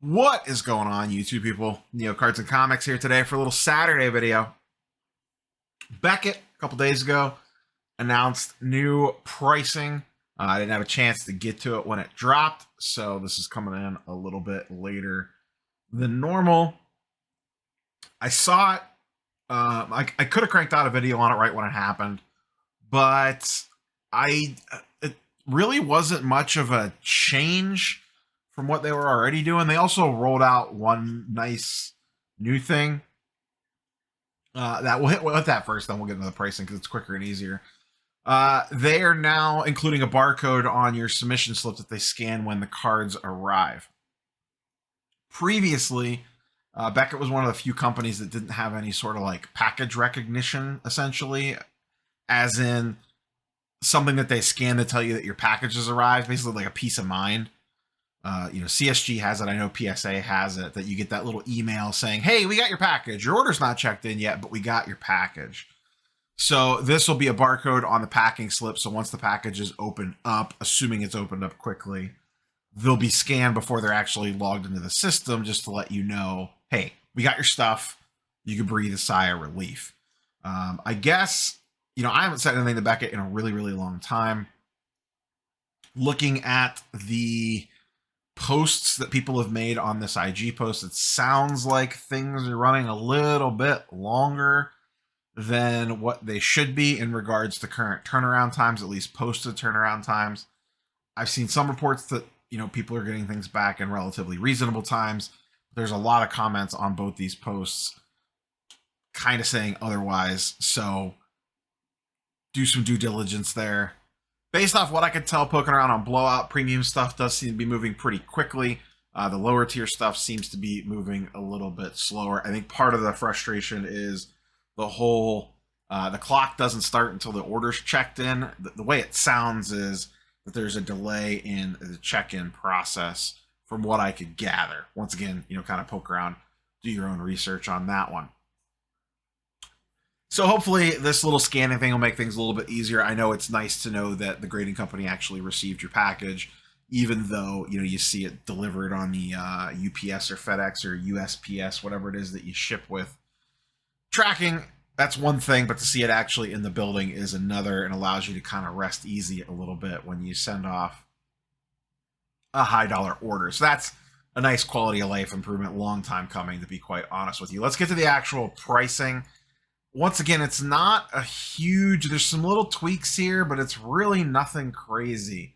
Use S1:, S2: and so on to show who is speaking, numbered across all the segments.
S1: What is going on, YouTube people? Neo Cards and Comics here today for a little Saturday video. Beckett, a couple days ago, announced new pricing. I didn't have a chance to get to it when it dropped, so this is coming in a little bit later than normal. I saw it. I could have cranked out a video on it right when it happened, but it really wasn't much of a change from what they were already doing. They also rolled out one nice new thing that we'll hit with that first, then we'll get into the pricing because it's quicker and easier. They are now including a barcode on your submission slip that they scan when the cards arrive. Previously, Beckett was one of the few companies that didn't have any sort of like package recognition, essentially, as in something that they scan to tell you that your package has arrived, basically like a peace of mind. CSG has it. I know PSA has it, that you get that little email saying, hey, we got your package. Your order's not checked in yet, but we got your package. So this will be a barcode on the packing slip. So once the package is opened up, assuming it's opened up quickly, they'll be scanned before they're actually logged into the system, just to let you know, hey, we got your stuff. You can breathe a sigh of relief. I guess, I haven't said anything to Beckett in a really, really long time. Looking at the posts that people have made on this IG post, it sounds like things are running a little bit longer than what they should be in regards to current turnaround times, at least posted turnaround times. I've seen some reports that, people are getting things back in relatively reasonable times. There's a lot of comments on both these posts kind of saying otherwise. So do some due diligence there. Based off what I could tell poking around on Blowout, premium stuff does seem to be moving pretty quickly. The lower tier stuff seems to be moving a little bit slower. I think part of the frustration is the whole, the clock doesn't start until the order's checked in. The way it sounds is that there's a delay in the check-in process from what I could gather. Once again, kind of poke around, do your own research on that one. So hopefully this little scanning thing will make things a little bit easier. I know it's nice to know that the grading company actually received your package, even though, you see it delivered on the UPS or FedEx or USPS, whatever it is that you ship with. Tracking, that's one thing, but to see it actually in the building is another, and allows you to kind of rest easy a little bit when you send off a high dollar order. So that's a nice quality of life improvement, long time coming, to be quite honest with you. Let's get to the actual pricing. Once again, it's not a huge, there's some little tweaks here, but it's really nothing crazy.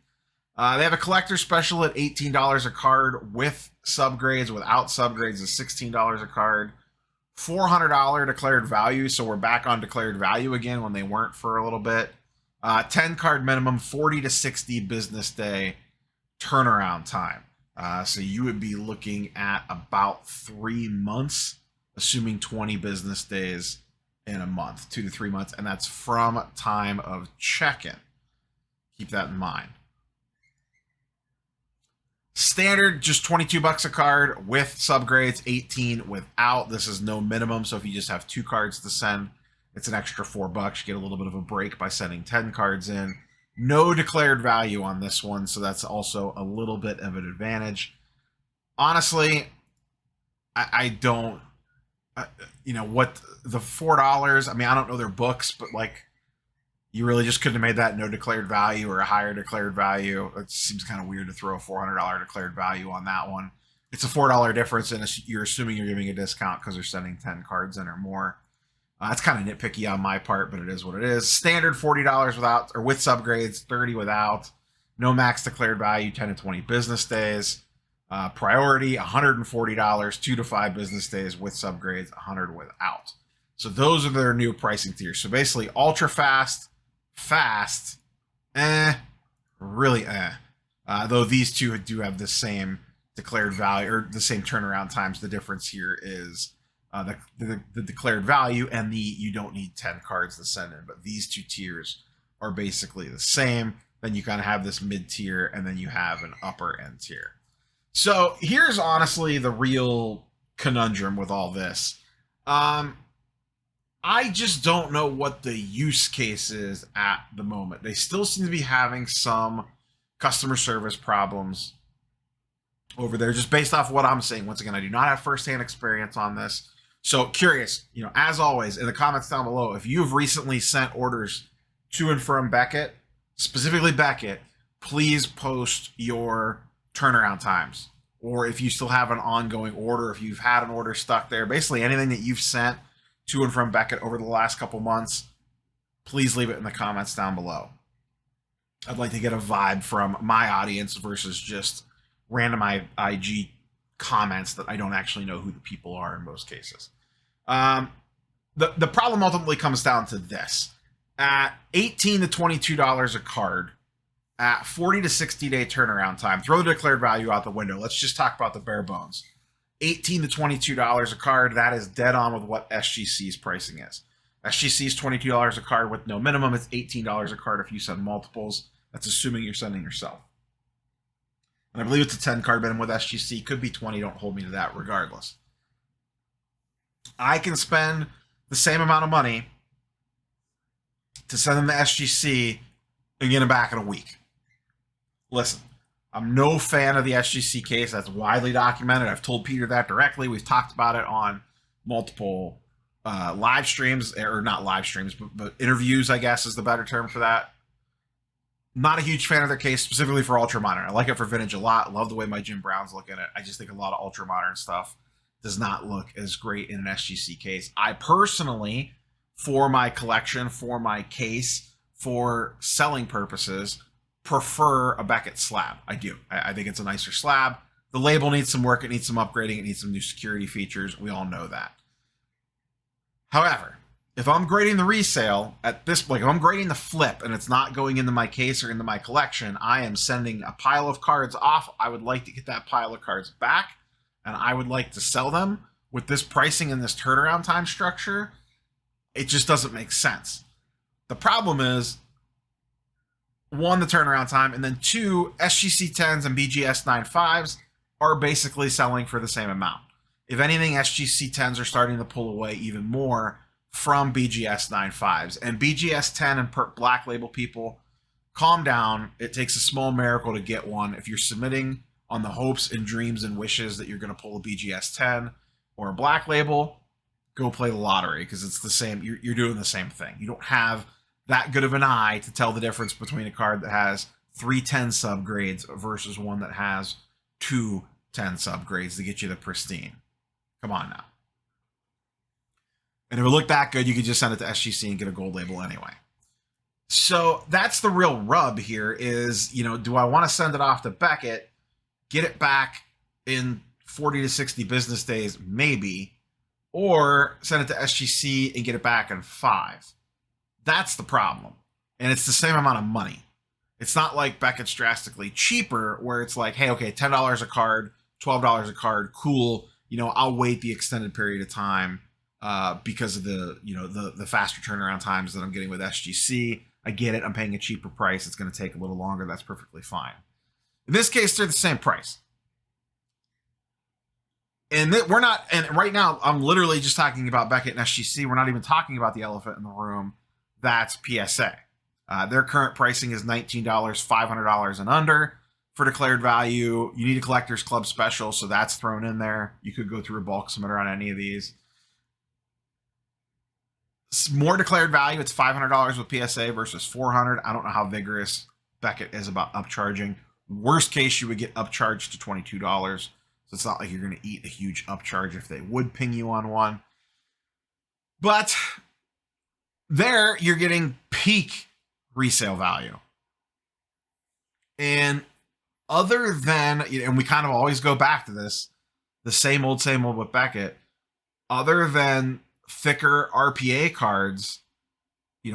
S1: They have a collector special at $18 a card with subgrades. Without subgrades is $16 a card. $400 declared value, so we're back on declared value again when they weren't for a little bit. 10 card minimum, 40 to 60 business day turnaround time. So you would be looking at about 3 months, assuming 20 business days in a month, 2 to 3 months, and that's from time of check-in. Keep that in mind. Standard, just $22 a card with subgrades, 18 without. This is no minimum, so if you just have 2 cards to send, it's an extra $4. You get a little bit of a break by sending 10 cards in. No declared value on this one, so that's also a little bit of an advantage. Honestly, I don't, what the $4, I mean, I don't know their books, but like, you really just couldn't have made that no declared value or a higher declared value. It seems kind of weird to throw a $400 declared value on that one. It's a $4 difference, and you're assuming you're giving a discount because they're sending 10 cards in or more. That's kind of nitpicky on my part, but it is what it is. Standard $40 without, or with subgrades, 30 without. No max declared value, 10 to 20 business days. Priority, $140, 2 to 5 business days with subgrades, 100 without. So those are their new pricing tiers. So basically, ultra fast, really though these two do have the same declared value, or the same turnaround times. The difference here is the declared value and the you don't need 10 cards to send in. But these two tiers are basically the same. Then you kind of have this mid tier, and then you have an upper end tier. So here's honestly the real conundrum with all this. I just don't know what the use case is at the moment. They still seem to be having some customer service problems over there, just based off what I'm seeing. Once again, I do not have firsthand experience on this. So curious, as always, in the comments down below, if you've recently sent orders to and from Beckett, specifically Beckett, please post your turnaround times. Or if you still have an ongoing order, if you've had an order stuck there, basically anything that you've sent to and from Beckett over the last couple months, please leave it in the comments down below. I'd like to get a vibe from my audience versus just random IG comments that I don't actually know who the people are in most cases. The problem ultimately comes down to this. At $18 to $22 a card, at 40 to 60 day turnaround time, throw the declared value out the window. Let's just talk about the bare bones. $18 to $22 a card, that is dead on with what SGC's pricing is. SGC's $22 a card with no minimum. It's $18 a card if you send multiples. That's assuming you're sending yourself. And I believe it's a 10 card minimum with SGC. Could be 20. Don't hold me to that regardless. I can spend the same amount of money to send them to SGC and get them back in a week. Listen, I'm no fan of the SGC case. That's widely documented. I've told Peter that directly. We've talked about it on multiple live streams, or not live streams, but interviews, I guess is the better term for that. Not a huge fan of their case, specifically for Ultra Modern. I like it for Vintage a lot. Love the way my Jim Browns look at it. I just think a lot of Ultra Modern stuff does not look as great in an SGC case. I personally, for my collection, for my case, for selling purposes, prefer a Beckett slab. I do. I think it's a nicer slab. The label needs some work. It needs some upgrading. It needs some new security features. We all know that. However, if I'm grading the resale at this point, if I'm grading the flip and it's not going into my case or into my collection, I am sending a pile of cards off. I would like to get that pile of cards back, and I would like to sell them with this pricing and this turnaround time structure. It just doesn't make sense. The problem is, one, the turnaround time, and then two, SGC 10s and BGS 95s are basically selling for the same amount. If anything, SGC 10s are starting to pull away even more from BGS 95s. And BGS 10 and Black Label people, calm down. It takes a small miracle to get one. If you're submitting on the hopes and dreams and wishes that you're going to pull a BGS 10 or a Black Label, go play the lottery, because it's the same. You're doing the same thing. You don't have that good of an eye to tell the difference between a card that has 3 10 subgrades versus one that has 2 10 subgrades to get you the pristine. Come on now. And if it looked that good, you could just send it to SGC and get a gold label anyway. So that's the real rub here is, do I want to send it off to Beckett, get it back in 40 to 60 business days, maybe, or send it to SGC and get it back in 5? That's the problem. And it's the same amount of money. It's not like Beckett's drastically cheaper, where it's like, hey, okay, $10 a card, $12 a card, cool. I'll wait the extended period of time because of the faster turnaround times that I'm getting with SGC. I get it. I'm paying a cheaper price. It's going to take a little longer. That's perfectly fine. In this case, they're the same price. And we're not, and right now, I'm literally just talking about Beckett and SGC. We're not even talking about the elephant in the room. That's PSA. Their current pricing is $19, $500 and under. For declared value, you need a collector's club special, so that's thrown in there. You could go through a bulk submitter on any of these. More declared value, it's $500 with PSA versus $400. I don't know how vigorous Beckett is about upcharging. Worst case, you would get upcharged to $22. So it's not like you're going to eat a huge upcharge if they would ping you on one. But there, you're getting peak resale value. And other than, and we kind of always go back to this, the same old with Beckett, other than thicker RPA cards,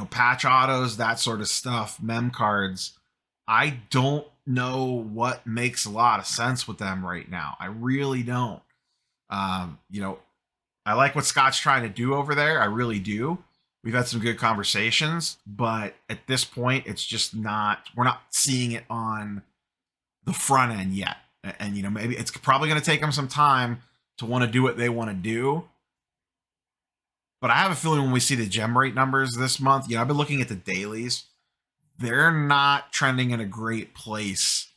S1: patch autos, that sort of stuff, mem cards, I don't know what makes a lot of sense with them right now. I really don't. I like what Scott's trying to do over there. I really do. We've had some good conversations, but at this point, it's just not, we're not seeing it on the front end yet. And, maybe it's probably going to take them some time to want to do what they want to do. But I have a feeling when we see the gem rate numbers this month, I've been looking at the dailies. They're not trending in a great place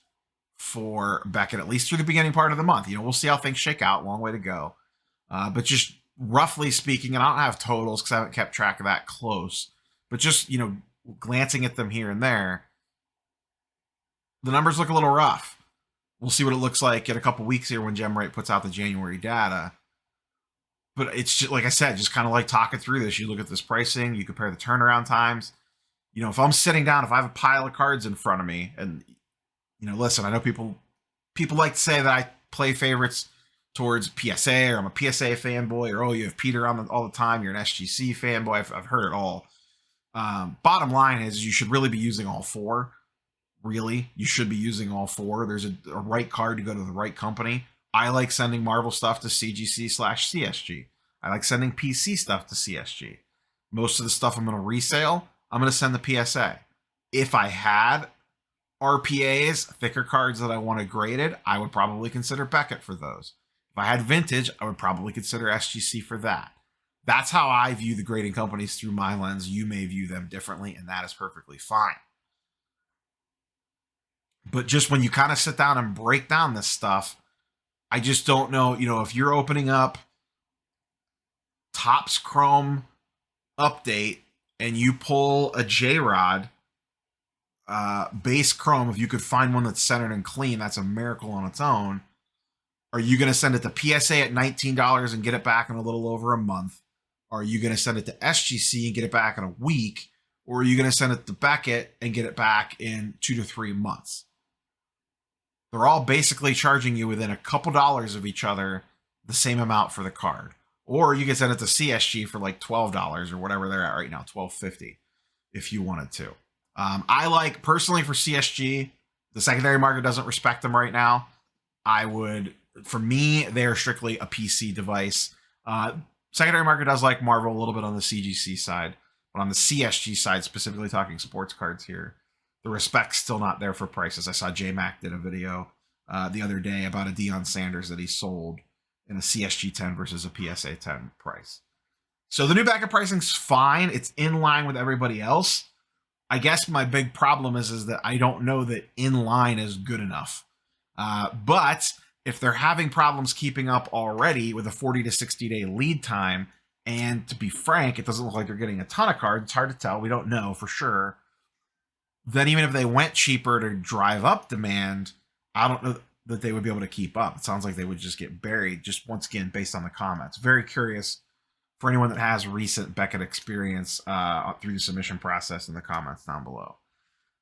S1: for Beckett, at least through the beginning part of the month. We'll see how things shake out. Long way to go. But just roughly speaking, and I don't have totals because I haven't kept track of that close, but just, glancing at them here and there, the numbers look a little rough. We'll see what it looks like in a couple weeks here when GemRate puts out the January data. But it's just, like I said, just kind of like talking through this. You look at this pricing, you compare the turnaround times. If I'm sitting down, if I have a pile of cards in front of me, and listen, I know people like to say that I play favorites towards PSA, or I'm a PSA fanboy, or you have Peter on all the time, you're an SGC fanboy. I've heard it all. Bottom line is you should really be using all four. Really, you should be using all four. There's a right card to go to the right company. I like sending Marvel stuff to CGC/CSG. I like sending PC stuff to CSG. Most of the stuff I'm going to resale, I'm going to send the PSA. If I had RPAs, thicker cards that I wanted graded, I would probably consider Beckett for those. If I had vintage, I would probably consider SGC for that. That's how I view the grading companies through my lens. You may view them differently, and that is perfectly fine. But just when you kind of sit down and break down this stuff, I just don't know, if you're opening up Topps Chrome update and you pull a J-Rod base Chrome, if you could find one that's centered and clean, that's a miracle on its own. Are you going to send it to PSA at $19 and get it back in a little over a month? Are you going to send it to SGC and get it back in a week? Or are you going to send it to Beckett and get it back in 2 to 3 months? They're all basically charging you within a couple dollars of each other the same amount for the card. Or you can send it to CSG for like $12 or whatever they're at right now, $12.50 if you wanted to. I like, personally for CSG, the secondary market doesn't respect them right now. For me, they're strictly a PC device. Secondary market does like Marvel a little bit on the CGC side, but on the CSG side, specifically talking sports cards here, the respect's still not there for prices. I saw J-Mac did a video the other day about a Deion Sanders that he sold in a CSG 10 versus a PSA 10 price. So the new Beckett pricing's fine. It's in line with everybody else. I guess my big problem is that I don't know that in line is good enough. But if they're having problems keeping up already with a 40 to 60 day lead time, and to be frank, it doesn't look like they're getting a ton of cards. It's hard to tell. We don't know for sure. Then even if they went cheaper to drive up demand, I don't know that they would be able to keep up. It sounds like they would just get buried, just once again, based on the comments. Very curious for anyone that has recent Beckett experience through the submission process in the comments down below.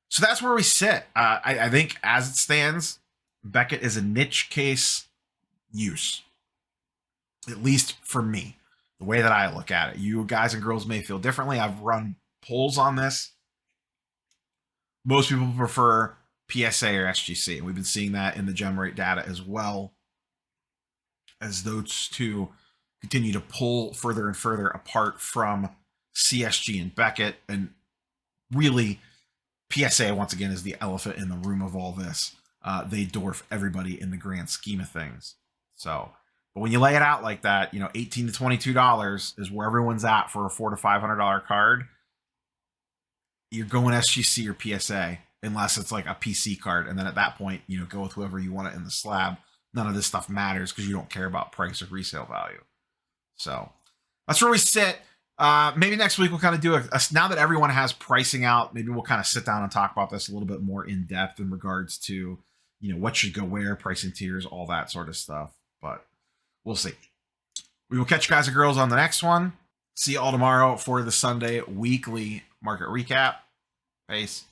S1: So that's where we sit. I think as it stands, Beckett is a niche case use, at least for me, the way that I look at it. You guys and girls may feel differently. I've run polls on this. Most people prefer PSA or SGC. We've been seeing that in the GemRate data as well, as those two continue to pull further and further apart from CSG and Beckett. And really, PSA, once again, is the elephant in the room of all this. They dwarf everybody in the grand scheme of things. So, but when you lay it out like that, $18 to $22 is where everyone's at for a $400 to $500 card. You're going SGC or PSA, unless it's like a PC card. And then at that point, go with whoever you want it in the slab. None of this stuff matters because you don't care about price or resale value. So that's where we sit. Maybe next week we'll kind of do now that everyone has pricing out, maybe we'll kind of sit down and talk about this a little bit more in depth in regards to, what should go where, pricing tiers, all that sort of stuff. But we'll see. We will catch you guys and girls on the next one. See you all tomorrow for the Sunday weekly market recap. Peace.